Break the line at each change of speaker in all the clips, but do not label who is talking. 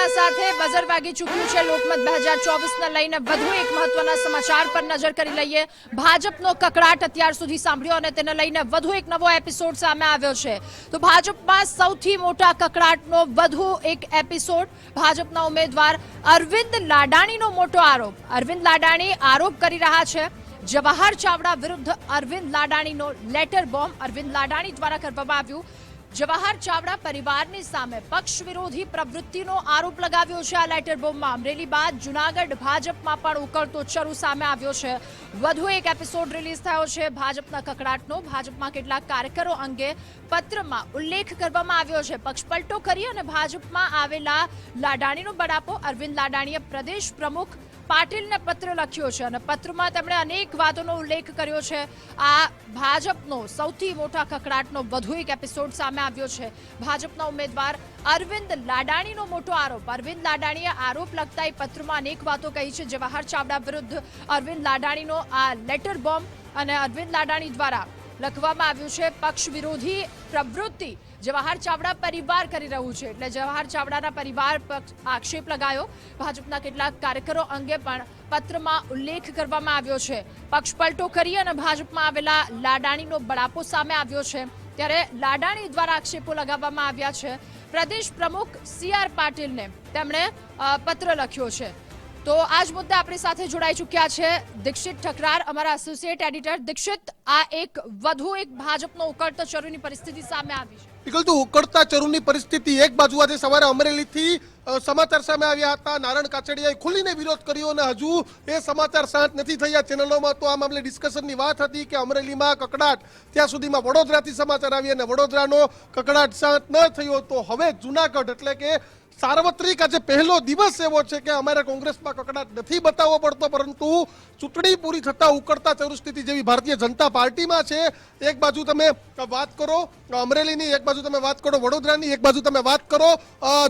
સમાચારના સાથે બઝર વાગી ચૂક્યું છે। લોકમત 2024ને લઈને વધુ એક મહત્વના સમાચાર પર નજર કરી લઈએ। ભાજપનો કકળાટ અત્યાર સુધી સાંભળ્યો અને તેને લઈને વધુ એક નવો એપિસોડ સામે આવ્યો છે। તો ભાજપમાં સૌથી મોટા કકળાટનો વધુ એક એપિસોડ ભાજપના ઉમેદવાર અરવિંદ લાડાણીનો મોટો આરોપ। અરવિંદ લાડાણી આરોપ કરી રહ્યા છે જવાહર ચાવડા વિરુદ્ધ અરવિંદ લાડાણીનો લેટર બોમ્બ અરવિંદ લાડાણી દ્વારા કરવામાં આવ્યું। જવાહર ચાવડા પરિવારની સામે પક્ષ વિરોધી પ્રવૃત્તિનો આરોપ લગાવ્યો છે આ લેટર બોમ્બમાં। અમરેલી બાદ જૂનાગઢ ભાજપમાં પણ ઉકળતો ચરુ સામે આવ્યો છે। વધુ એક એપિસોડ રિલીઝ થયો છે ભાજપના કકળાટનો। ભાજપમાં કેટલાક કાર્યકરો અંગે પત્રમાં ઉલ્લેખ કરવામાં આવ્યો છે। પક્ષ પલટો કરી અને ભાજપમાં આવેલા લાડાણીનો બળાપો અરવિંદ લાડાણીએ પ્રદેશ પ્રમુખ પાટીલને પત્ર લખ્યો છે અને પત્રમાં તેમણે અનેક વાતોનો ઉલ્લેખ કર્યો છે। આ ભાજપનો સૌથી મોટા કકળાટનો વધુ એક એપિસોડ સામે આવ્યો છે। ભાજપના ઉમેદવાર અરવિંદ લાડાણીનો મોટો આરોપ। અરવિંદ લાડાણીએ આરોપ લગતા પત્રમાં અનેક વાતો કહી છે। જવાહર ચાવડા વિરુદ્ધ અરવિંદ લાડાણીનો આ લેટર બોમ્બ અને અરવિંદ લાડાણી દ્વારા લખવામાં આવ્યું છે પક્ષ વિરોધી પ્રવૃત્તિ જવાહર ચાવડા પરિવાર કરી રહ્યું છે। એટલે જવાહર ચાવડાના પરિવાર પર આક્ષેપ લગાયો। ભાજપના કેટલાક કાર્યકરો અંગે પણ પત્રમાં ઉલ્લેખ કરવામાં આવ્યો છે। પક્ષ પલટો કરી અને ભાજપમાં આવેલા લાડાણીનો બળાપો સામે આવ્યો છે। ત્યારે લાડાણી દ્વારા આક્ષેપો લગાવવામાં આવ્યા છે। પ્રદેશ પ્રમુખ CR પાટીલને તેમણે પત્ર લખ્યો છે। તો આજ મુદ્દે આપણી સાથે જોડાઈ ચૂક્યા છે દીક્ષિત ઠકરાર, અમારા એસોસિએટ એડિટર। દીક્ષિત, આ એક વધુ એક ભાજપનો ઉકળતા ચરુની પરિસ્થિતિ સામે આવી છે।
બિલકુલ, તો ઉકળતા ચરુની પરિસ્થિતિ એક બાજુ આજે સવારે અમરેલીથી સમાચાર સામે આવ્યા હતા। નારણ કાછડિયાએ ખુલીને વિરોધ કર્યો અને હજુ એ સમાચાર શાંત નથી થયા। ચેનલોમાં તો આ મામલે ડિસ્કશનની વાત હતી કે અમરેલીમાં કકડાટ, ત્યાં સુધીમાં વડોદરાથી સમાચાર આવ્યા અને વડોદરાનો કકડાટ શાંત ન થયો તો હવે જૂનાગઢ એટલે કે સાર્વત્રિક આજે પહેલો દિવસ એવો છે કે અમારે કોંગ્રેસમાં કકડાટ નથી બતાવવો પડતો, પરંતુ ચૂંટણી પૂરી થતા ઉકળતા ચરુ સ્થિતિ જેવી ભારતીય જનતા પાર્ટીમાં છે। એક બાજુ તમે વાત કરો અમરેલીની, એક બાજુ તમે વાત કરો વડોદરાની, એક બાજુ તમે વાત કરો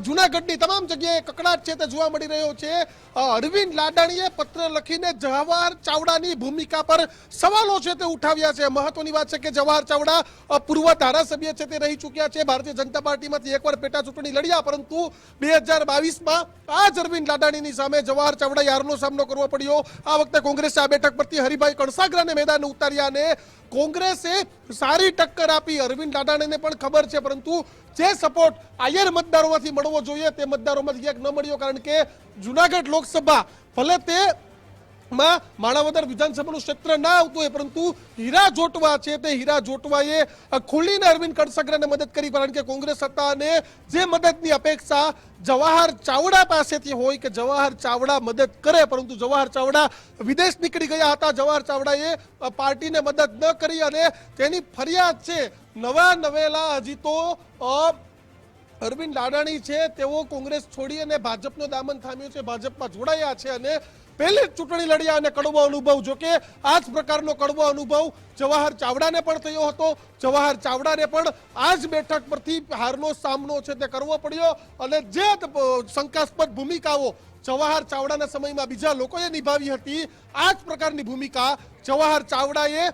જૂનાગઢની, તમામ જગ્યાએ કકડાટ છે તે જોવા મળી રહ્યો છે। અરવિંદ લાડાણીએ પત્ર લખીને જવાહર ચાવડાની ભૂમિકા પર સવાલો છે તે ઉઠાવ્યા છે। મહત્વની વાત છે કે જવાહર ચાવડા પૂર્વ ધારાસભ્ય છે તે રહી ચૂક્યા છે। ભારતીય જનતા પાર્ટીમાંથી એકવાર પેટા ચૂંટણી લડ્યા, પરંતુ 2022માં આ જ અરવિંદ લાડાણીની સામે જવાહર ચાવડાએ હારનો સામનો કરવો પડ્યો। આ વખતે કોંગ્રેસે આ બેઠક પરથી હરિભાઈ કણસાગરાને મેદાને ઉતાર્યા અને કોંગ્રેસે સારી ટક્કર આપી। અરવિંદ લાડાણીને પણ ખબર છે, પરંતુ જે સપોર્ટ આયર મતદારોમાંથી મળવો જોઈએ તે મતદારોમાંથી ક્યાંક ન મળ્યો, કારણ કે જૂનાગઢ લોકસભા ભલે તે માણાવદર વિધાનસભાનું ક્ષેત્ર ના આવતું હોય, પરંતુ હીરા જોટવા છે તે હીરા જોટવાએ ખુલીને અરવિંદ કણસાગરાને મદદ કરી, કારણ કે કોંગ્રેસ હતા અને જે મદદની અપેક્ષા જવાહર ચાવડા પાસેથી હોય કે જવાહર ચાવડા મદદ કરે, પરંતુ જવાહર ચાવડા વિદેશ નીકળી ગયા હતા। જવાહર ચાવડાએ પાર્ટીને મદદ ન કરી અને તેની ફરિયાદ છે નવા નવેલા હજી તો અરવિંદ લાડાણી છે તેઓ કોંગ્રેસ છોડી અને ભાજપનો દામન થામ્યો છે, ભાજપમાં જોડાયા છે અને પહેલી ચૂંટણી લડ્યા અને કડવો અનુભવ, જો કે આ જ પ્રકારનો કડવો અનુભવ જવાહર ચાવડાને પણ થયો હતો। જવાહર ચાવડાને પણ આ જ બેઠક પરથી હારનો સામનો છે તે કરવો પડ્યો અને જે શંકાસ્પદ ભૂમિકાઓ જવાહર ચાવડાના સમયમાં બીજા લોકોએ નિભાવી હતી, આ જ પ્રકારની ભૂમિકા જવાહર ચાવડાએ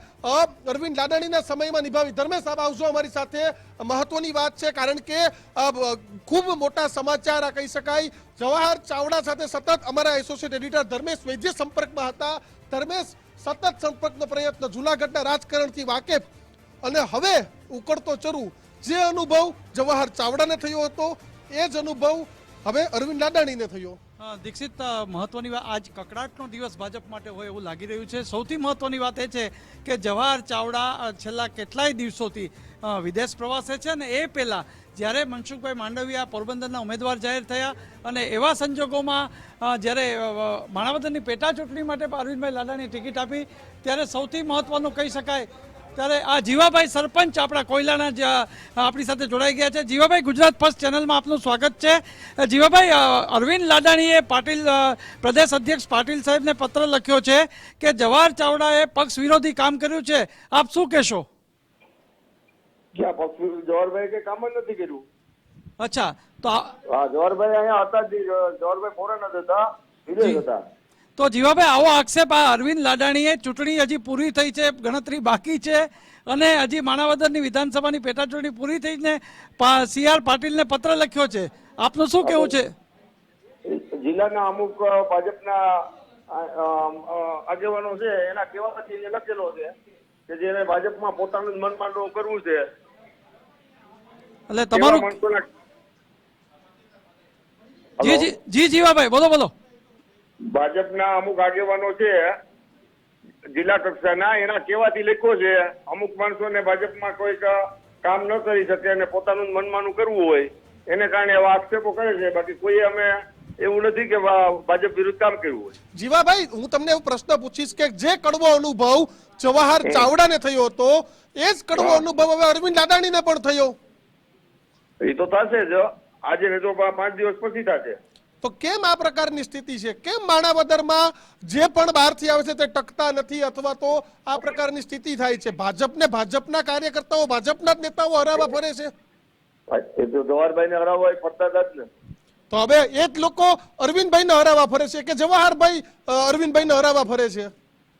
અરવિંદ લાડાણીના સમયમાં નિભાવી। ધર્મેશ સાહેબ આવજો અમારી સાથે। મહત્વની વાત છે, કારણ કે ખૂબ મોટા સમાચાર આ કહી શકાય। જવાહર ચાવડા સાથે સતત અમારા એસોસિએટ એડિટર ધર્મેશ વૈદ્ય સંપર્કમાં હતા। ધર્મેશ, સતત સંપર્કનો પ્રયત્ન, જૂનાગઢના રાજકારણથી વાકેફ, અને હવે ઉકળતો ચરુ, જે અનુભવ જવાહર ચાવડાને થયો હતો એ જ અનુભવ હવે અરવિંદ લાડાણીને થયો।
દીક્ષિત, મહત્વની વાત, આજ કકડાટનો દિવસ ભાજપ માટે હોય એવું લાગી રહ્યું છે। સૌથી મહત્વની વાત એ છે કે જવાહર ચાવડા છેલ્લા કેટલાય દિવસોથી વિદેશ પ્રવાસે છે ને એ પહેલાં જ્યારે મનસુખભાઈ માંડવિયા પોરબંદરના ઉમેદવાર જાહેર થયા અને એવા સંજોગોમાં જ્યારે માણાવદરની પેટા ચૂંટણી માટે અરવિંદભાઈ લાડાણીએ ટિકિટ આપી, ત્યારે સૌથી મહત્વનું કહી શકાય ત્યારે આ જીવાભાઈ સરપંચ આપણા કોયલાના આપણી સાથે જોડાઈ ગયા છે। જીવાભાઈ, ગુજરાત ફર્સ્ટ ચેનલમાં આપનું સ્વાગત છે। જીવાભાઈ, અરવિંદ લાડાણીએ પાટીલ પ્રદેશ અધ્યક્ષ પાટીલ સાહેબને પત્ર લખ્યો છે કે જવાહર ચાવડાએ પક્ષ વિરોધી કામ કર્યું છે, આપ શું કહેશો?
જવાહરભાઈ કે કામ જ નથી કર્યું।
અચ્છા, તો
જવાહરભાઈ અહીંયા હતા જ, જવાહરભાઈ ફોરેન જ હતા, વિદેશ હતા।
તો જીવાભાઈ, આવો આક્ષેપ આ અરવિંદ લાડાણીએ, ચૂંટણી હજી પૂરી થઈ છે, ગણતરી બાકી છે અને હજી માણાવદરની વિધાનસભાની પેટા ચૂંટણી પૂરી થઈને CR પાટીલને પત્ર લખ્યો છે, આપનું શું કહેવું છે?
જિલ્લાના અમુક ભાજપના આગેવાનો છે એના કહેવાથી એને લખેલો છે કે જેને ભાજપમાં પોતાનું જ મનમાનું કરવું છે.
એટલે તમારું
એવા માણસોના-
જી જી જી જીવાભાઈ બોલો બોલો.
ભાજપના અમુક આગેવાનો છે જિલ્લા કક્ષાના એના કહેવાથી લખ્યો છે અમુક માણસોને ભાજપમાં કોઈક કામ ન કરી શકે અને પોતાનું જ મનમાનું કરવું હોય એને કારણે એવા આક્ષેપો કરે છે. બાકી કોઈ અમે એવું નથી કે ભાજપ વિરુદ્ધ કામ કર્યું હોય.
જીવાભાઈ, હું તમને એવો પ્રશ્ન પૂછીશ કે જે કડવો અનુભવ જવાહર ચાવડાને થયો હતો એ જ કડવો અનુભવ હવે અરવિંદ લાડાણીને પણ થયો.
એ તો થશે જ, આજે ને તો 5 દિવસ પછી થશે.
તો કેમ આ પ્રકારની સ્થિતિ છે? કેમ માણાવદરમાં જે પણ બહારથી આવે છે તે ટકતા નથી અથવા તો આ પ્રકારની સ્થિતિ થાય છે? ભાજપના કાર્યકર્તાઓ ભાજપના જ નેતાઓ હરાવા ફરે છે.
એ તો જવાહરભાઈને હરાવવા એ ફરતા હતા જ ને.
તો હવે એ જ લોકો અરવિંદભાઈને હરાવા ફરે છે કે જવાહરભાઈ અરવિંદભાઈને હરાવા ફરે છે?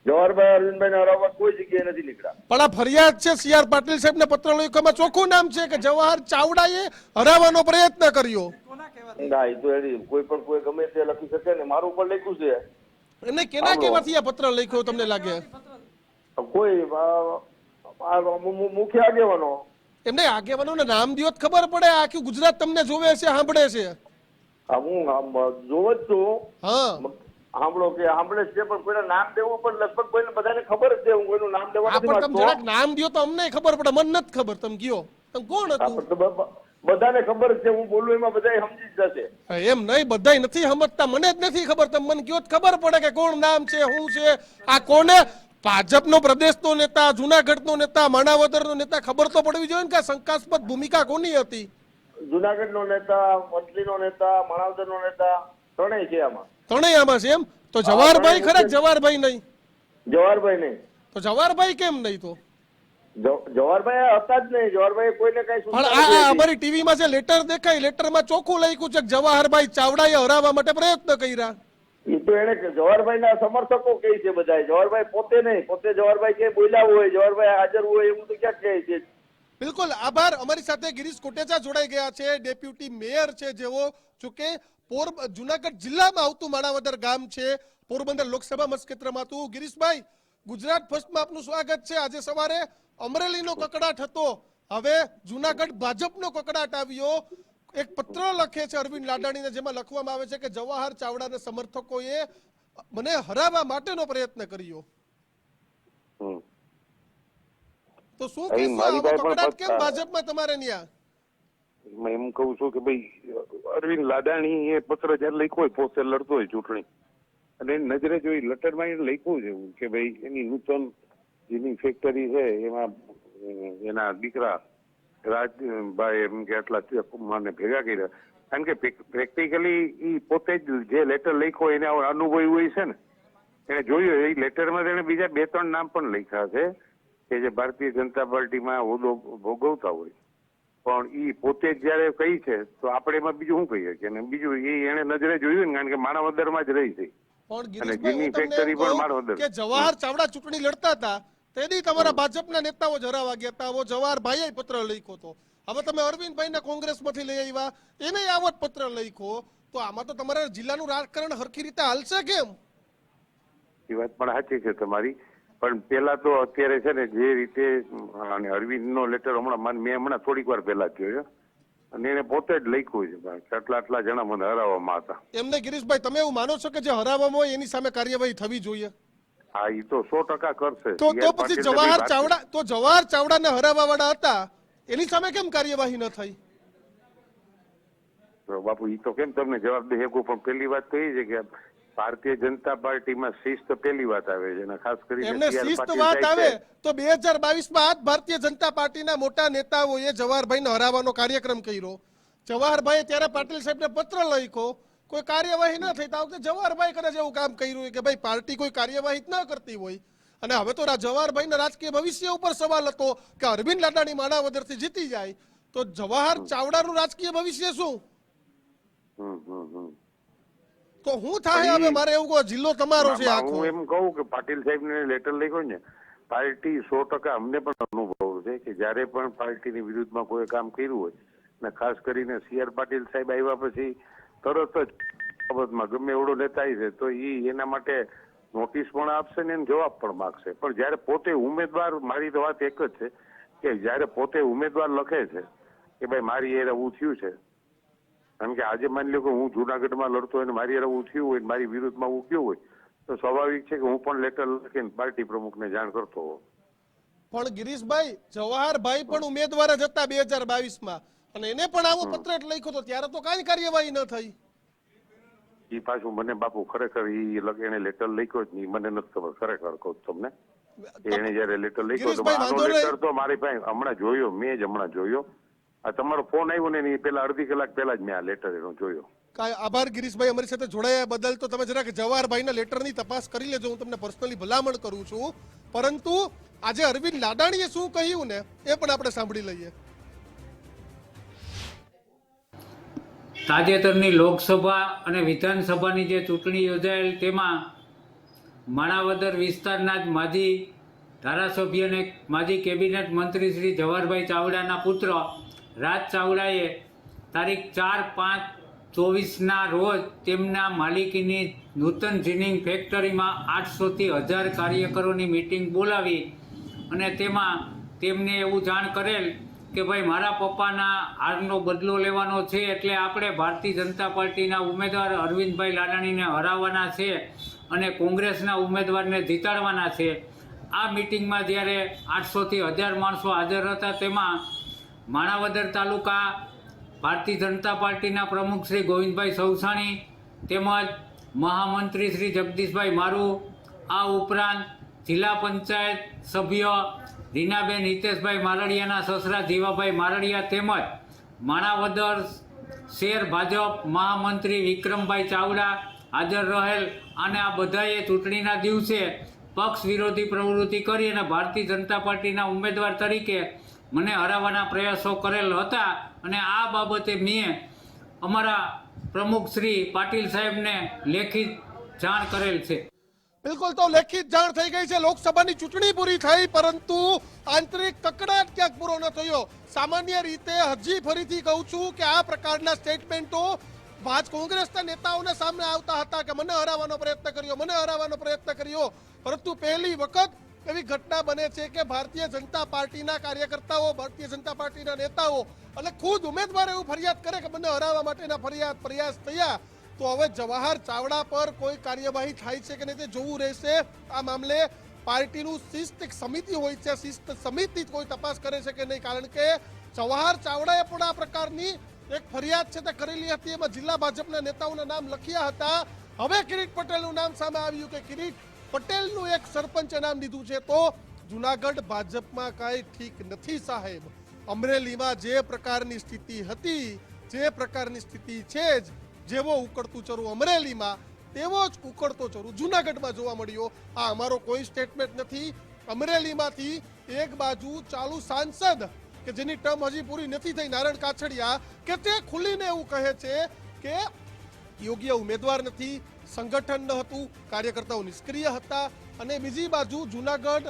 જવાહરભાઈ અરવિંદભાઈને હરાવવા કોઈ જગ્યાએ નથી નીકળ્યા.
પણ આ ફરિયાદ છે CR પાટીલ સાહેબને પત્ર લખ્યામાં ચોખ્ખું નામ છે કે જવાહર ચાવડાએ હરાવવાનો પ્રયત્ન કર્યો.
ના, એ તો એની કોઈ પણ કોઈ ગમે તે લખી શકે ને. મારું પણ લખ્યું છે.
એને કેના કેવાથી આ પત્ર લખ્યો તમને લાગે?
કોઈ મુખ્ય આગેવાનો.
એમને આગેવાનોને નામ દિયો તો ખબર પડે. આખું ગુજરાત તમને જોવે છે, સાંભળે છે.
હું જોવ જ છું.
હા,
સાંભળે છે પણ કોઈના નામ દેવું પણ લગભગ કોઈને બધાને ખબર જ છે. હું કોઈનું નામ દેવા નથી
પણ તમે
માંગતો.
જરાક નામ દિયો તો અમને ખબર પડે. મને નથી ખબર. તમે કયો તમે કોણ હતું?
બધાને ખબર જ છે. હું બોલું એમાં બધા સમજી જ જશે.
એમ નહીં, બધાય નથી સમજતા. મને જ નથી ખબર. તમે મને કયો તો ખબર પડે કે કોણ નામ છે, શું છે, આ કોને. ભાજપનો પ્રદેશનો નેતા, જુનાગઢનો નેતા, માણાવદરનો નેતા, ખબર તો પડવી જોઈએ ને કે શંકાસ્પદ ભૂમિકા કોની હતી.
જુનાગઢનો નેતા, વંથલીનો નેતા, માણાવદરનો નેતા ત્રણેય છે આમાં.
ત્રણેય આમાં છે એમ? તો જવાહરભાઈ ખરા? જવાહરભાઈ નહીં
જવાહરભાઈ નહીં.
તો જવાહરભાઈ કેમ નહીં? તો
જવાહરભાઈ હતા જ નહીં. જવાહરભાઈ કોઈને કઈ
પણ આ અમારી ટીવીમાં જે લેટર દેખાય, લેટરમાં ચોખ્ખું લખ્યું છે કે જવાહરભાઈ ચાવડાએ હરાવવા માટે પ્રયત્ન કર્યા.
એ તો એને જવાહરભાઈના સમર્થકો કહે છે બધા. જવાહરભાઈ પોતે નહીં. પોતે જવાહરભાઈ કે બોલ્યા હોય, જવાહરભાઈ હાજર હોય એવું તો ક્યાં કહે છે.
બિલકુલ આભાર. અમારી સાથે ગિરીશ કોટેચા જોડાઈ ગયા છે, ડેપ્યુટી મેયર છે, જેઓ જોકે જુનાગઢ જિલ્લામાં આવતું માણાવદર ગામ છે, પોરબંદર લોકસભા મતક્ષેત્રમાં હતું. ગિરીશભાઈ, ગુજરાત ફર્સ્ટમાં આપનું સ્વાગત છે. આજે સવારે અમરેલીનો કકડાટ હતો, હવે જુનાગઢ ભાજપનો કકડાટ આવ્યો. એક પત્ર લખે છે અરવિંદ લાડાણીને, જેમાં લખવામાં આવે છે કે જવાહર ચાવડાના સમર્થકોએ મને હરાવવા માટેનો પ્રયત્ન કર્યો. તો શું કહેશો? આવો કકડાટ કેમ ભાજપમાં તમારે ન્યા?
એમ કહું છું કે ભાઈ અરવિંદ લાડાણી એ પત્ર જયારે લખ્યો હોય, પોતે લડતો હોય ચૂંટણી, અને એની નજરે જોઈ લટરમાં એને લખ્યું છે એવું કે ભાઈ એની નૂતન જેની ફેક્ટરી છે એમાં એના દીકરા રાજભાઈ એમ કે આટલા મને ભેગા કર્યા. કારણ કે પ્રેક્ટિકલી એ પોતે જ જે લેટર લખ્યો એને અનુભવી હોય છે ને, એને જોયું. એ લેટરમાં એને બીજા 2-3 નામ પણ લખ્યા છે કે જે ભારતીય જનતા પાર્ટીમાં હોદ્દો ભોગવતા હોય, પણ એ પોતે જ જયારે કહી છે તો આપણે એમાં બીજું શું કહીએ કે બીજું એ એને નજરે જોયું ને, કારણ કે માણાવદરમાં જ રહી છે.
પણ
અને
ગિરીશભાઈ,
જેની
હું તમને
ફેક્ટરી
એમ
પણ
કહું
માણાવદર.
કે જવાહર ચાવડા ચૂંટણી લડતા હતા તેથી તમારા ભાજપના નેતાઓ જ હરાવા ગયા હતા. આવો જવાહરભાઈએ પત્ર લખ્યો હતો. હવે તમે અરવિંદભાઈને કોંગ્રેસમાંથી લઈ આવ્યા, એને આવો જ પત્ર લખ્યો. તો આમાં તો તમારા જિલ્લાનું રાજકારણ હરખી રીતે હાલશે કેમ?
એ વાત પણ સાચી છે તમારી. પણ પેલા તો અત્યારે છે ને જે રીતે અરવિંદનો લેટર મેં હમણાં થોડીક વાર પહેલા જ જોયો, અને એને પોતે જ લખ્યું છે કે આટલા જણા મને હરાવવામાં હતા.
એમને ગિરીશભાઈ, તમે એવું માનો છો કે જે હરાવવામાં હોય એની સામે કાર્યવાહી થવી જોઈએ?
હા, એ તો 100% કરશે.
તો પછી જવાહર ચાવડાને હરાવવા વાળા હતા એની સામે કેમ કાર્યવાહી ન થઈ?
બાપુ એ તો કેમ તમને જવાબ દે શકું, પણ પેલી વાત તો એ છે કે ભારતીય જનતા પાર્ટીમાં શિસ્ત પેલી વાત આવે છે, અને ખાસ કરીને
એમને શિસ્ત વાત આવે તો 2022માં આ ભારતીય જનતા પાર્ટીના મોટા નેતાઓએ જવાહરભાઈને હરાવવાનો કાર્યક્રમ કર્યો. જવાહરભાઈએ ત્યારે પાટીલ સાહેબને પત્ર લખ્યો, કોઈ કાર્યવાહી ન થઈ. તો આ વખતે જવાહરભાઈ કરે એવું કામ કર્યું કે ભાઈ પાર્ટી કોઈ કાર્યવાહી ન કરતી હોય. અને હવે તો જવાહરભાઈના રાજકીય ભવિષ્ય ઉપર સવાલ હતો કે અરવિંદ લાડાણી માણાવદરથી જીતી જાય તો જવાહર ચાવડાનું રાજકીય ભવિષ્ય શું? તો હું થાય હવે? મારે એવું કહો, જિલ્લો તમારો છે આખો.
હું એમ કહું કે પાટીલ સાહેબને લેટર લખ્યો ને, પાર્ટી 100% અમને પણ અનુભવ છે કે જયારે પણ પાર્ટીની વિરુદ્ધમાં કોઈ કામ કર્યું હોય, ને ખાસ કરીને CR પાટીલ સાહેબ આવ્યા પછી તરત જ બાબતમાં ગમે એવડો નેતા છે તો એના માટે નોટિસ પણ આપશે ને જવાબ પણ માગશે. પણ જયારે પોતે ઉમેદવાર, મારી તો વાત એક જ છે કે જયારે પોતે ઉમેદવાર લખે છે કે ભાઈ મારી એ એવું થયું છે, કારણ કે આજે માની લો કે હું જુનાગઢમાં લડતો હોય ને મારી એ એવું થયું હોય, મારી વિરુદ્ધમાં હું ગયો હોય, તો સ્વાભાવિક છે કે હું પણ લેટર લખીને પાર્ટી પ્રમુખને જાણ કરતો હોઉં.
પણ ગિરીશભાઈ, જવાહરભાઈ પણ ઉમેદવાર જ હતા 2022માં, અને એને પણ આવો પત્ર લખ્યો હતો, ત્યારે તો કાંઈ કાર્યવાહી ન થઈ.
એ પાછું મને બાપુ ખરેખર એને લેટર લખ્યો જ નહીં, મને નથી ખબર ખરેખર કહું તમને. એને જયારે લેટર લખ્યો તો આનો લેટર તો મારી પાસે હમણાં જોયો, મેં જ હમણાં જોયો. આ તમારો ફોન આવ્યો ને એ પેલા અડધી કલાક પહેલા જ મેં આ લેટર એનો જોયો.
કાંઈ આભાર ગિરીશભાઈ, અમારી સાથે જોડાયા બદલ. તો તમે જરાક જવાહરભાઈના લેટરની તપાસ કરી લેજો, હું તમને પર્સનલી ભલામણ કરું છું. પરંતુ આજે અરવિંદ લાડાણીએ શું કહ્યું ને એ પણ આપણે સાંભળી લઈએ.
તાજેતરની લોકસભા અને વિધાનસભાની જે ચૂંટણી યોજાયેલ તેમાં માણાવદર વિસ્તારના જ માજી ધારાસભ્ય અને માજી કેબિનેટ મંત્રી શ્રી જવાહરભાઈ ચાવડાના પુત્ર રાજ ચાવડાએ તારીખ 4/5/24ના રોજ તેમના માલિકીની નૂતન જીનિંગ ફેક્ટરીમાં 800થી 1000 કાર્યકરોની મિટિંગ બોલાવી અને તેમાં તેમને એવું જાણ કરેલ કે ભાઈ મારા પપ્પાના હારનો બદલો લેવાનો છે, એટલે આપણે ભારતીય જનતા પાર્ટીના ઉમેદવાર અરવિંદભાઈ લાડાણીને હરાવવાના છે અને કોંગ્રેસના ઉમેદવારને જીતાડવાના છે. આ મિટિંગમાં જ્યારે 800થી 1000 માણસો હાજર હતા, તેમાં માણાવદર તાલુકા ભારતીય જનતા પાર્ટીના પ્રમુખ શ્રી ગોવિંદભાઈ સૌસાણી તેમજ મહામંત્રી શ્રી જગદીશભાઈ મારુ, આ ઉપરાંત જિલ્લા પંચાયત સભ્ય રીનાબેન હિતેશભાઈ મારડિયાના સસરા જીવાભાઈ મારડિયા તેમજ માણાવદર શહેર ભાજપ મહામંત્રી વિક્રમભાઈ ચાવડા હાજર રહેલ. અને આ બધાએ ચૂંટણીના દિવસે પક્ષ વિરોધી પ્રવૃત્તિ કરી અને ભારતીય જનતા પાર્ટીના ઉમેદવાર તરીકે મને હરાવવાના પ્રયાસો કરેલ હતા. અને આ બાબતે મેં અમારા પ્રમુખ શ્રી પાટીલ સાહેબને લેખિત જાણ કરેલ છે.
બિલકુલ, તો લેખિત જાણ થઈ ગઈ છે. લોકસભાની ચૂંટણી પૂરી થઈ, પરંતુ આંતરિક કકડાટ ક્યાંક પૂરો ન થયો. સામાન્ય રીતે હજી ફરીથી કહું છું કે આ પ્રકારના સ્ટેટમેન્ટો કોંગ્રેસના નેતાઓને સામે આવતા હતા કે મને હરાવવાનો પ્રયત્ન કર્યો, મને હરાવવાનો પ્રયત્ન કર્યો. પરંતુ પહેલી વખત એવી ઘટના બને છે કે ભારતીય જનતા પાર્ટીના કાર્યકર્તાઓ, ભારતીય જનતા પાર્ટીના નેતાઓ અને ખુદ ઉમેદવાર એવું ફરિયાદ કરે કે મને હરાવવા માટેના પ્રયાસ થયા. તો હવે જવાહર ચાવડા પર કોઈ કાર્યવાહી થાય છે કે નહીં તે જોવું રહેશે. આ મામલે પાર્ટીનું શિસ્ત એક સમિતિ હોય છે, શિસ્ત સમિતિ કોઈ તપાસ કરે છે કે નહીં, કારણ કે જવાહર ચાવડાએ પણ આ પ્રકારની એક ફરિયાદ છે તે કરેલી હતી. એમાં જિલ્લા ભાજપના નેતાઓના નામ લખ્યા હતા. હવે કિરીટ પટેલનું નામ સામે આવ્યું કે કિરીટ પટેલનું એક સરપંચે નામ દીધું છે. તો જુનાગઢ ભાજપમાં કાંઈ ઠીક નથી સાહેબ. અમરેલીમાં જે પ્રકારની સ્થિતિ હતી, જે પ્રકારની સ્થિતિ છે જ, જેવો ઉકળતું ચરું અમરેલીમાં, તેવો જ ઉકળતો ચરું જુનાગઢમાં જોવા મળ્યો. આ અમારો કોઈ સ્ટેટમેન્ટ નથી. અમરેલીમાંથી એક બાજુ ચાલુ સાંસદ કે જેની ટર્મ હજી પૂરી નથી થઈ, નારણ કાછડિયા, કે તે ખુલીને એવું કહે છે કે યોગ્ય ઉમેદવાર નથી, સંગઠન ન હતું, કાર્યકર્તાઓ નિષ્ક્રિય હતા. અને બીજી બાજુ જુનાગઢ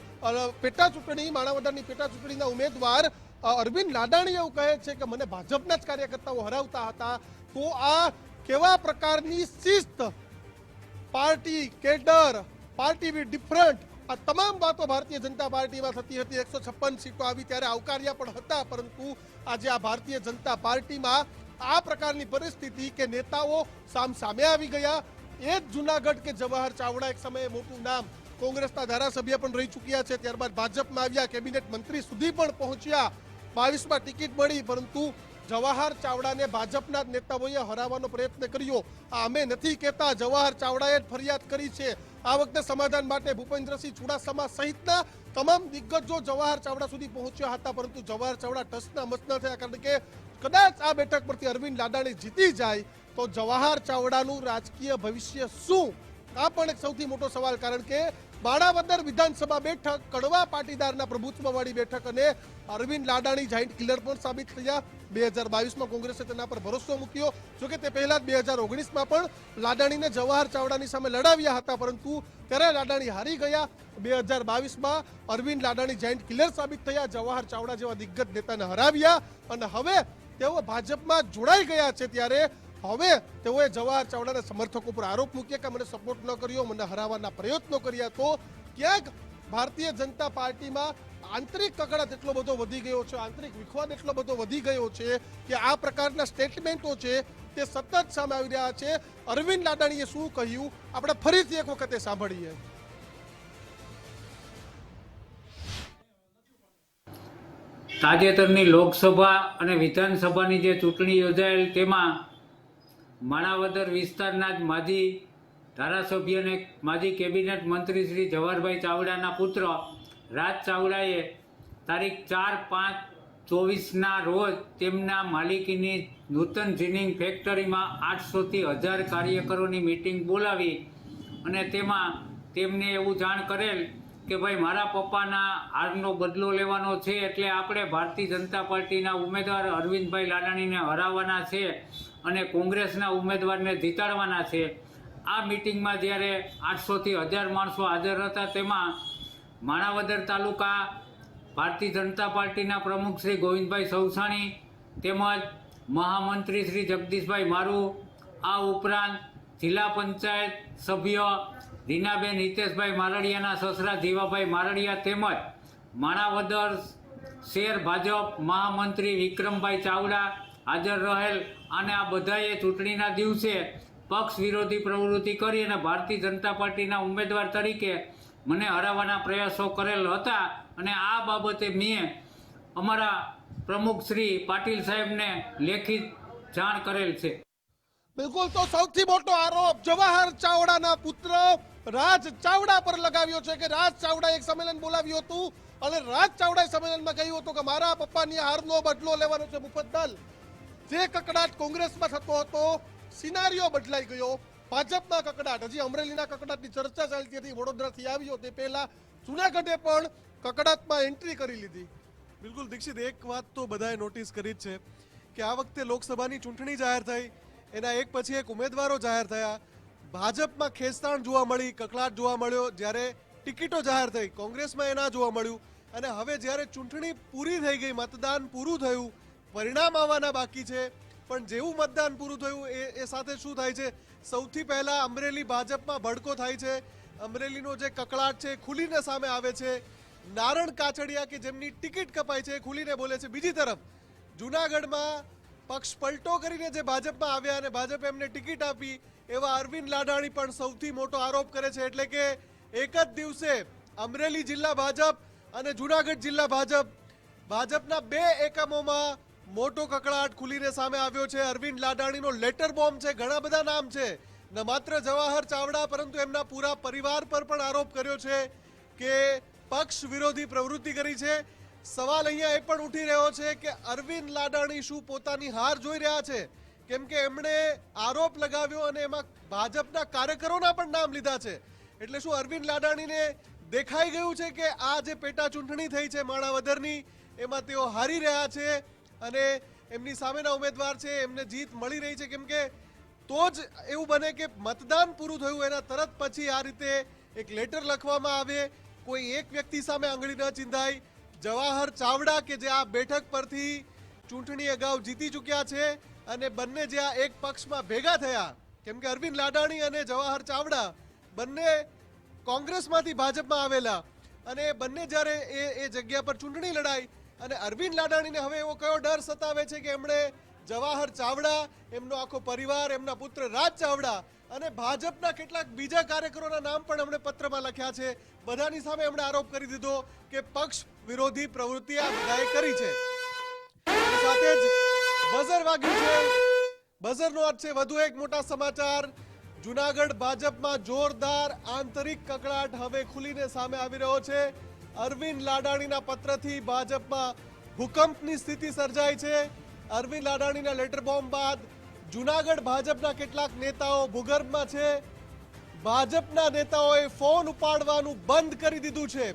પેટા ચૂંટણી, માણાવદરની પેટા ચૂંટણીના ઉમેદવાર અરવિંદ લાડાણી એવું કહે છે કે મને ભાજપના જ કાર્યકર્તાઓ હરાવતા હતા. તો આ કેવા પ્રકારની શિસ્ત, party cadre, party with different, આ તમામ વાતો ભારતીય જનતા પાર્ટીમાં થતી હતી. 156 સીટો આવી ત્યારે આવકાર્યા પણ હતા. પરંતુ આજે આ ભારતીય જનતા પાર્ટીમાં આ પ્રકારની પરિસ્થિતિ કે નેતાઓ સામે આવી ગયા. એ જ જુનાગઢ કે જવાહર ચાવડા એક સમયે મોટું નામ, કોંગ્રેસના ધારાસભ્ય પણ રહી ચૂક્યા છે, ત્યારબાદ ભાજપમાં આવ્યા, કેબિનેટ મંત્રી સુધી પણ પહોંચ્યા, 22માં ટિકિટ મળી. પરંતુ જવાહર ચાવડાને ભાજપના જ નેતાઓએ હરાવવાનો પ્રયત્ન કર્યો. આ અમે નથી કહેતા, જવાહર ચાવડાએ જ ફરિયાદ કરી છે. આ વખતે સમાધાન માટે ભૂપેન્દ્રસિંહ ચુડાસમા સહિતના તમામ દિગ્ગજો જવાહર ચાવડા સુધી પહોંચ્યા હતા, પરંતુ જવાહર ચાવડા ટસના મસ ન થયા. કારણ કે કદાચ આ બેઠક પરથી અરવિંદ લાડાણી જીતી જાય તો જવાહર ચાવડાનું રાજકીય ભવિષ્ય શું? આ પણ એક સૌથી મોટો સવાલ. કારણ કે માણાવદર વિધાનસભા બેઠક કડવા પાટીદારના પ્રભુત્વવાળી બેઠક, અને અરવિંદ લાડાણી જાયન્ટ કિલર પણ સાબિત થયા. 2022માં કોંગ્રેસે તેના પર ભરોસો મૂક્યો. જોકે તે પહેલા જ 2019માં પણ લાડાણીને જવાહર ચાવડાની સામે લડાવ્યા હતા, પરંતુ ત્યારે લાડાણી હારી ગયા. 2022માં અરવિંદ લાડાણી જાયન્ટ કિલર સાબિત થયા, જવાહર ચાવડા જેવા દિગ્ગજ નેતાને હરાવ્યા, અને હવે તેઓ ભાજપમાં જોડાઈ ગયા છે. ત્યારે હવે તેઓએ જવાહર ચાવડાના સમર્થકો પર આરોપ મૂક્યા કે મને સપોર્ટ ન કર્યો, મને હરાવવાના પ્રયત્નો કર્યા. તો ક્યાંક ભારતીય જનતા પાર્ટીમાં આંતરિક કકળાટ એટલો બધો વધી ગયો છે, આંતરિક વિખવાદ એટલો બધો વધી ગયો છે કે આ પ્રકારના સ્ટેટમેન્ટો છે તે સતત સામે આવી રહ્યા છે. અરવિંદ લાડાણીએ શું કહ્યું આપણે ફરીથી એક વખતે સાંભળીએ.
તાજેતરની લોકસભા અને વિધાનસભાની જે ચૂંટણી યોજાયેલ તેમાં માણાવદર વિસ્તારના જ માજી ધારાસભ્ય અને માજી કેબિનેટ મંત્રી શ્રી જવાહરભાઈ ચાવડાના પુત્ર રાજ ચાવડાએ તારીખ 4/5/24ના રોજ તેમના માલિકીની નૂતન જીનિંગ ફેક્ટરીમાં 800થી 1000 કાર્યકરોની મિટિંગ બોલાવી અને તેમાં તેમને એવું જાણ કરેલ કે ભાઈ મારા પપ્પાના હારનો બદલો લેવાનો છે, એટલે આપણે ભારતીય જનતા પાર્ટીના ઉમેદવાર અરવિંદભાઈ લાડાણીને હરાવવાના છે અને કોંગ્રેસના ઉમેદવારને જીતાડવાના છે. આ મિટિંગમાં જ્યારે 800થી 1000 માણસો હાજર હતા તેમાં માણાવદર તાલુકા ભારતીય જનતા પાર્ટીના પ્રમુખ શ્રી ગોવિંદભાઈ સૌસાણી તેમજ મહામંત્રી શ્રી જગદીશભાઈ મારુ, આ ઉપરાંત જિલ્લા પંચાયત સભ્ય રીનાબેન હિતેશભાઈ મારડિયાના સસરા જીવાભાઈ મારડિયા તેમજ માણાવદર શહેર ભાજપ મહામંત્રી વિક્રમભાઈ ચાવડા હાજર રહેલ અને આ બધાએ ચૂંટણીના દિવસે પક્ષ વિરોધી પ્રવૃત્તિ કરી અને ભારતીય જનતા પાર્ટીના ઉમેદવાર તરીકે મને હરાવવાના પ્રયાસો કરેલ હતા અને આ બાબતે મેં અમારા પ્રમુખ શ્રી પાટીલ સાહેબને લેખિત જાણ કરેલ છે.
બિલકુલ, તો સૌથી મોટો આરોપ જવાહર ચાવડાના પુત્ર રાજ ચાવડા પર લગાવ્યો છે કે રાજ ચાવડાએ એક સંમેલન બોલાવ્યું હતું અને રાજ ચાવડાએ સંમેલનમાં કહ્યું હતું કે મારા પપ્પાની હારનો બદલો લેવાનો છે. મુફદ્દલ જે કકડાટ કોંગ્રેસમાં થતો હતો, સિનારીઓ બદલાઈ ગયો. ભાજપના કકડાટ, હજી અમરેલીના કકડાટની ચર્ચા ચાલતી હતી, વડોદરાથી આવ્યો તે પહેલા જુનાગઢે પણ કકડાટમાં એન્ટ્રી કરી લીધી.
બિલકુલ દીક્ષિત, એક વાત તો બધાએ નોટિસ કરી જ છે કે આ વખતે લોકસભાની ચૂંટણી જાહેર થઈ, એના એક પછી એક ઉમેદવારો જાહેર થયા. ભાજપમાં ખેંચતાણ જોવા મળી, કકળાટ જોવા મળ્યો. જ્યારે ટિકિટો જાહેર થઈ કોંગ્રેસમાં એ ના જોવા મળ્યું. અને હવે જ્યારે ચૂંટણી પૂરી થઈ ગઈ, મતદાન પૂરું થયું, પરિણામ આવવાના બાકી છે, પણ જેવું મતદાન પૂરું થયું એ સાથે શું થાય છે, સૌથી પહેલા અમરેલી ભાજપમાં ભડકો થાય છે. અમરેલીનો જે કકળાટ છે ખુલીને સામે આવે છે. નારણ કાછડિયા કે જેમની ટિકિટ કપાય છે ખુલીને બોલે છે. બીજી તરફ જુનાગઢમાં પક્ષ પલટો કરીને જે ભાજપમાં આવ્યા અને ભાજપે એમને ટિકિટ આપી એવા અરવિંદ લાડાણી પણ સૌથી મોટો આરોપ કરે છે. એટલે કે એક જ દિવસે અમરેલી જિલ્લા ભાજપ અને જુનાગઢ જિલ્લા ભાજપના બે એકમોમાં મોટો કકળાટ ખુલીને સામે આવ્યો છે. અરવિંદ લાડાણીનો લેટર બોમ્બ છે, ઘણા બધા નામ છે, ન માત્ર જવાહર ચાવડા પરંતુ એમના પૂરા પરિવાર પર પણ આરોપ કર્યો છે કે પક્ષ વિરોધી પ્રવૃત્તિ કરી છે. સવાલ અહીંયા એ પણ ઉઠી રહ્યો છે કે અરવિંદ લાડાણી શું પોતાની હાર જોઈ રહ્યા છે? કેમ કે એમણે આરોપ લગાવ્યો અને એમાં ભાજપના કાર્યકરોના પણ નામ લીધા છે. એટલે શું અરવિંદ લાડાણીને દેખાઈ ગયું છે કે આ જે પેટા ચૂંટણી થઈ છે માણાવદરની, એમાં તેઓ હારી રહ્યા છે અને એમની સામેના ઉમેદવાર છે એમને જીત મળી રહી છે? કેમ કે તો જ એવું બને કે મતદાન પૂરું થયું એના તરત પછી આ રીતે એક લેટર લખવામાં આવે, કોઈ એક વ્યક્તિ સામે આંગળી ન ચીંધાય. જવાહર ચાવડા કે જે આ બેઠક પરથી ચૂંટણી અગાઉ જીતી ચૂક્યા છે અને બંને જે આ એક પક્ષમાં ભેગા થયા, કેમ કે અરવિંદ લાડાણી અને જવાહર ચાવડા બંને કોંગ્રેસમાંથી ભાજપમાં આવેલા અને બંને જ્યારે એ જગ્યા પર ચૂંટણી લડાઈ અને અરવિંદ લાડાણીને હવે એવો કયો ડર સતાવે છે કે એમણે જવાહર ચાવડા, એમનો આખો પરિવાર, એમના પુત્ર રાજ ચાવડા અને ભાજપના કેટલાક બીજા કાર્યકરોના નામ પણ એમણે પત્રમાં લખ્યા છે. બધાની સામે એમણે આરોપ કરી દીધો કે પક્ષ વિરોધી પ્રવૃત્તિ આ બધાએ કરી છે. સાથે જ બઝર વાગ્યું છે. બઝરનો અર્થ છે વધુ એક મોટા સમાચાર. જુનાગઢ ભાજપમાં જોરદાર આંતરિક કકળાટ હવે ખુલીને સામે આવી રહ્યો છે. અરવિંદ લાડાણીના પત્રથી ભાજપમાં ભૂકંપની સ્થિતિ સર્જાઈ છે. અરવિંદ લાડાણીના લેટર બોમ્બ બાદ જુનાગઢ ભાજપના કેટલાક નેતાઓ ભૂગર્ભમાં છે. ભાજપના નેતાઓએ ફોન ઉપાડવાનું બંધ કરી દીધું છે.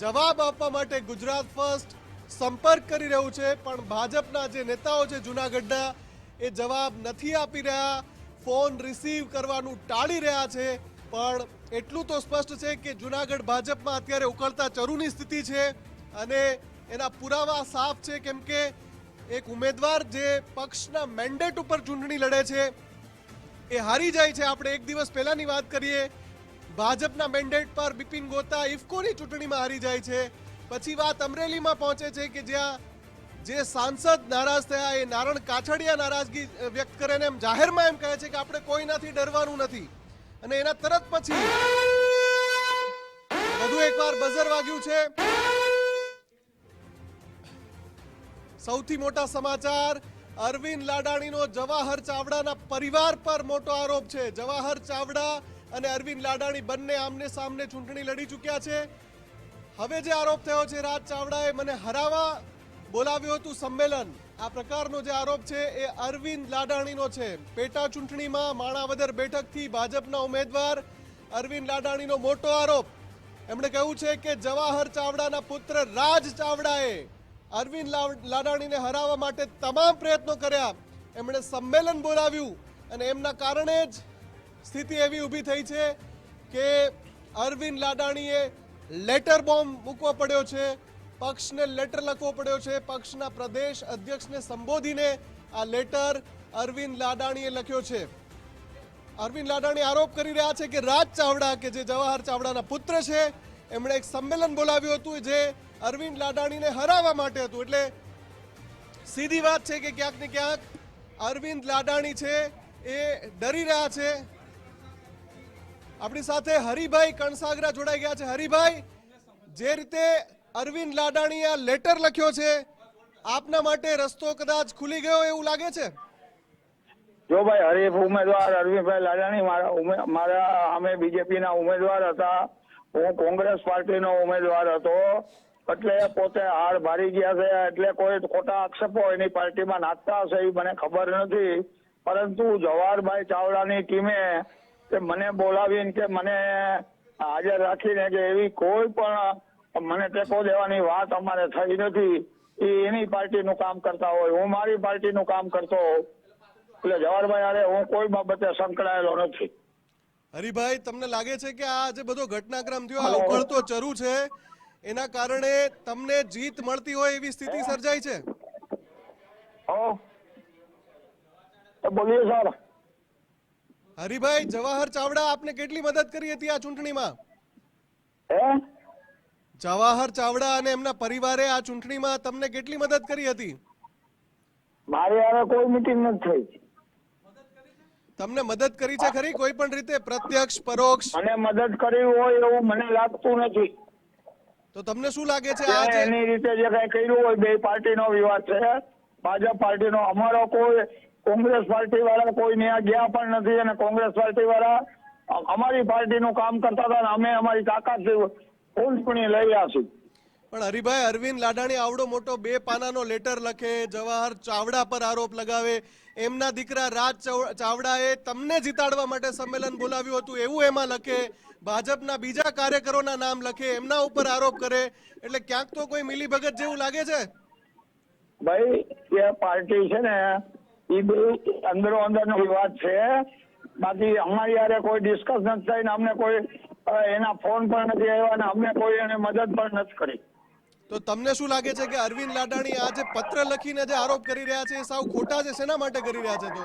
જવાબ આપવા માટે ગુજરાત ફર્સ્ટ સંપર્ક કરી રહ્યું છે, પણ ભાજપના જે નેતાઓ છે જુનાગઢના એ જવાબ નથી આપી રહ્યા, ફોન રિસીવ કરવાનું ટાળી રહ્યા છે. પણ એટલું તો સ્પષ્ટ છે કે જુનાગઢ ભાજપમાં અત્યારે ઉકળતા ચરુની સ્થિતિ છે અને એના પુરાવા સાફ છે. કેમ કે એક ઉમેદવાર જે પક્ષના મેન્ડેટ ઉપર ચૂંટણી લડે છે એ હારી જાય છે. આપણે એક દિવસ પહેલાની વાત કરીએ, ભાજપના મેન્ડેટ પર બિપિન ગોતા ઇફકોની ચૂંટણીમાં હારી જાય છે. પછી વાત અમરેલીમાં પહોંચે છે કે જ્યાં જે સાંસદ નારાજ થયા એ નારણ કાછડિયા નારાજગી વ્યક્ત કરે ને એમ જાહેરમાં એમ કહે છે કે આપણે કોઈનાથી ડરવાનું નથી. અને એના તરત પછી વધુ એકવાર બઝર વાગ્યું છે. સૌથી મોટા સમાચાર, અરવિંદ લાડાણીનો જવાહર ચાવડાના પરિવાર પર મોટો આરોપ છે. જવાહર ચાવડા અને અરવિંદ લાડાણી બંને આમને સામને ચૂંટણી લડી ચૂક્યા છે. હવે જે આરોપ થયો છે, રાજ ચાવડાએ મને હરાવવા બોલાવ્યું હતું સંમેલન, આ પ્રકારનો જે આરોપ છે એ અરવિંદ લાડાણીનો છે. પેટા ચૂંટણીમાં માણાવદર બેઠકથી ભાજપના ઉમેદવાર અરવિંદ લાડાણીનો મોટો આરોપ. એમણે કહ્યું છે કે જવાહર ચાવડાના પુત્ર રાજ ચાવડાએ અરવિંદ લાડાણીને હરાવવા માટે તમામ પ્રયત્નો કર્યા. એમણે સંમેલન બોલાવ્યું અને એમના કારણે જ સ્થિતિ એવી ઊભી થઈ છે કે અરવિંદ લાડાણીએ લેટર બોમ્બ મૂકવો પડ્યો છે, પક્ષને લેટર લખવો પડ્યો છે. પક્ષના પ્રદેશ અધ્યક્ષને સંબોધીને આ લેટર અરવિંદ લાડાણીએ લખ્યો છે. અરવિંદ લાડાણી આરોપ કરી રહ્યા છે કે રાજ ચાવડા કે જે જવાહર ચાવડાના પુત્ર છે એમણે એક સંમેલન બોલાવ્યું હતું જે અરવિંદ લાડાણીને હરાવવા માટે હતું. એટલે સીધી વાત છે કે ક્યાંક ને ક્યાંક અરવિંદ લાડાણી છે એ ડરી રહ્યા છે. આપણી સાથે હરિભાઈ કણસાગરા જોડાઈ ગયા છે. હરિભાઈ, જે રીતે અરવિંદ લાડાણીએ આ લેટર લખ્યો છે, આપના માટે રસ્તો કદાચ ખુલી ગયો એવું લાગે છે?
જો ભાઈ, હરીફ ઉમેદવાર અરવિંદભાઈ લાડાણી મારા અમે બીજેપી ના ઉમેદવાર હતા, હું કોંગ્રેસ પાર્ટીનો ઉમેદવાર હતો, એટલે પોતે હાર ભારી ગયા છે. એટલે કોઈ ખોટા આક્ષેપો એની પાર્ટીમાં નાખતા હશે એ મને ખબર નથી, પરંતુ જવાહરભાઈ ચાવડાની ટીમે મને બોલાવીને કે મને હાજર રાખીને કે એવી કોઈ પણ મને ટેકો દેવાની વાત અમારે થઈ નથી. એ એની પાર્ટીનું કામ કરતા હોય, હું મારી પાર્ટીનું કામ કરતો હોઉં, એટલે જવાહરભાઈ અરે હું કોઈ બાબતે સંકળાયેલો નથી.
હરિભાઈ, તમને લાગે છે કે આ જે બધો ઘટનાક્રમ થયો, આ ઉકળતો ચરુ છે, એના કારણે તમને જીત મળતી હોય એવી સ્થિતિ સર્જાઈ છે?
બોલીએ સર.
હરિભાઈ, જવાહર ચાવડા આપને કેટલી મદદ કરી હતી આ ચૂંટણીમાં? જવાહર ચાવડા અને એમના પરિવારે આ ચૂંટણીમાં તમને કેટલી મદદ કરી હતી?
મારી હારે કોઈ મીટિંગ નથી થઈ.
તમને મદદ કરી છે ખરી કોઈ પણ રીતે, પ્રત્યક્ષ પરોક્ષ?
મને મદદ કરી હોય એવું મને લાગતું નથી.
તો તમને શું લાગે છે આ જે
એની રીતે જે કઈ કર્યું હોય, બે પાર્ટીનો વિવાદ છે, ભાજપ પાર્ટીનો. અમારો કોઈ કોંગ્રેસ પાર્ટી વાળા કોઈ ત્યાં ગયા પણ નથી, અને કોંગ્રેસ પાર્ટી વાળા અમારી પાર્ટીનું કામ કરતા હતા અને અમે અમારી તાકાતથી ચૂંટણી લઈ રહ્યા છીએ.
પણ હરિભાઈ, અરવિંદ લાડાણી આવડો મોટો 2 પાનાનો લેટર લખે, જવાહર ચાવડા પર આરોપ લગાવે, એમના દીકરા રાજ ચાવડાએ તમને જીતાડવા માટે સંમેલન બોલાવ્યું હતું એવું એમાં લખે, ભાજપના બીજા કાર્યકરોના નામ લખે, એમના ઉપર આરોપ કરે, એટલે ક્યાંક તો કોઈ મિલીભગત જેવું લાગે છે.
ભાઈ, એ પાર્ટી છે ને એ બે અંદરો અંદરનો વિવાદ છે, બાકી અમારી યારે કોઈ ડિસ્કસ નથી થઈ ને અમને કોઈ એના ફોન પણ નથી આવ્યા અને અમને કોઈ એને મદદ પણ નથી કરી.
તો તમને શું લાગે છે કે અરવિંદ લાડાણી આ જે પત્ર લખીને જે આરોપ કરી રહ્યા છે એ સાવ ખોટા છે? શેના માટે કરી રહ્યા છે? તો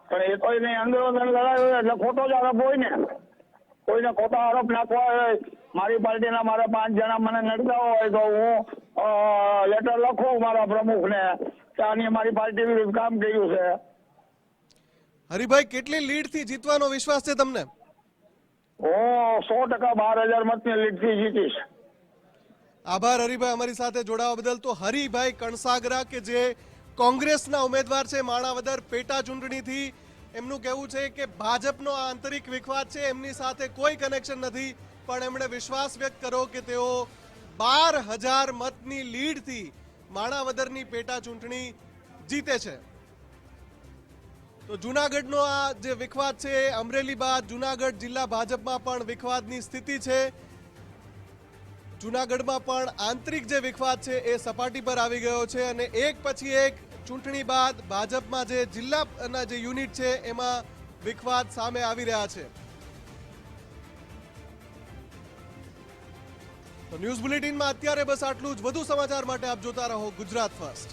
પણ એ તો એને અંદરો અંદર લડાયો એટલે ખોટો જ આરોપ હોય ને. કોઈને ખોટા આરોપ નાખવા હોય, મારી પાર્ટીના મારા 5 જણા મને નડતા હોય તો હું લેટર લખું મારા પ્રમુખને કે આની મારી પાર્ટી વિરુદ્ધ કામ કર્યું છે.
હરિભાઈ, કેટલી લીડ થી જીતવાનો વિશ્વાસ છે તમને?
હું 100% 12,000 મતની લીડથી જીતીશ.
આભાર હરિભાઈ અમારી સાથે જોડાવા બદલ. તો હરિભાઈ કણસાગરા કે જે કોંગ્રેસના ઉમેદવાર છે માણાવદર પેટા ચૂંટણીથી, એમનું કહેવું છે કે ભાજપનો આ આંતરિક વિખવાદ છે, એમની સાથે કોઈ કનેક્શન નથી, પણ એમણે વિશ્વાસ વ્યક્ત કર્યો કે તેઓ 12,000 મતની લીડથી માણાવદરની પેટા ચૂંટણી જીતે છે. તો જૂનાગઢનો આ જે વિખવાદ છે, અમરેલી બાદ જૂનાગઢ જિલ્લા ભાજપમાં પણ વિખવાદની સ્થિતિ છે. જૂનાગઢમાં પણ આંતરિક જે વિખવાદ છે એ સપાટી પર આવી ગયો છે અને એક પછી એક ચૂંટણી બાદ ભાજપમાં જે જિલ્લાના જે યુનિટ છે એમાં વિખવાદ સામે આવી રહ્યા છે. તો ન્યૂઝ બુલેટિનમાં અત્યારે બસ આટલું જ. વધુ સમાચાર માટે આપ જોતા રહો ગુજરાત ફર્સ્ટ.